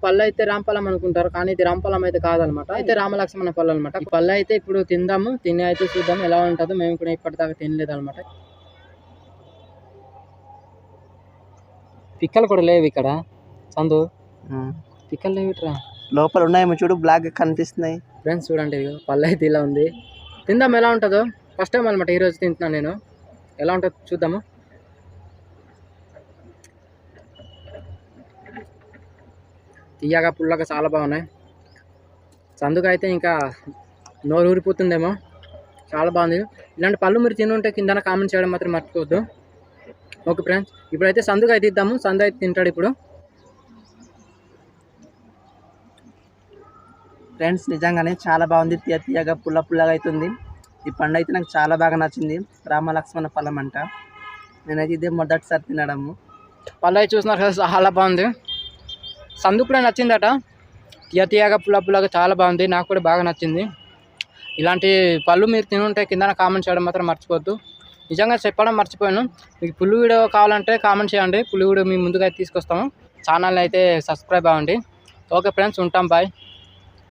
పళ్ళు అయితే రాంపలం అనుకుంటారు, కానీ ఇది రాంపలం అయితే కాదనమాట. అయితే రామలక్ష్మణ పళ్ళు అనమాట. ఈ పళ్ళు అయితే ఇప్పుడు తిందాము, తిని అయితే చూద్దాం ఎలా ఉంటుందో. మేము కూడా ఇప్పటిదాకా తినలేదు అనమాట. పిక్కలు కూడా లేవు ఇక్కడ చందు, పిక్కలు లేవు ఇట్రా. లోపల ఉన్నాయేమో చూడు, బ్లాక్ కనిపిస్తున్నాయి ఫ్రెండ్స్. చూడండి పళ్ళు అయితే ఇలా ఉంది. తిందాం ఎలా ఉంటుందో. ఫస్ట్ టైం అనమాట ఈరోజు తింటున్నాను నేను. ఎలా ఉంటుందో చూద్దాము. తీయగా పుల్లగా చాలా బాగున్నాయి. చందుకు అయితే ఇంకా నోరు ఊరిపోతుందేమో, చాలా బాగుంది. ఇలాంటి పళ్ళు మీరు తినుంటే కింద కామెంట్ చేయడం మాత్రం మర్చిపోవద్దు. ఓకే ఫ్రెండ్స్, ఇప్పుడైతే సందుకు అయితే ఇద్దాము. సందు అయితే తింటాడు ఇప్పుడు. ఫ్రెండ్స్ నిజంగానే చాలా బాగుంది, తీయగా పుల్లగా అవుతుంది. ఈ పండు అయితే నాకు చాలా బాగా నచ్చింది. రామలక్ష్మణ ఫలం అంట. నేనైతే ఇదే మొదటిసారి తినడము. పళ్ళు అయితే చూస్తున్నారు కదా, చాలా బాగుంది. సందు కూడా నచ్చిందట. తీయగా పుల్లగా చాలా బాగుంది. నాకు కూడా బాగా నచ్చింది. ఇలాంటి పళ్ళు మీరు తినుంటే కింద కామెంట్ చేయడం మాత్రం మర్చిపోవద్దు. నిజంగా చెప్పడం మర్చిపోయాను. మీకు పుల్లు వీడియో కావాలంటే కామెంట్ చేయండి. పుల్లు వీడియో మీ ముందుగా తీసుకొస్తాము. ఛానల్ని అయితే సబ్స్క్రైబ్ అవ్వండి. ఓకే ఫ్రెండ్స్, ఉంటాం. బాయ్.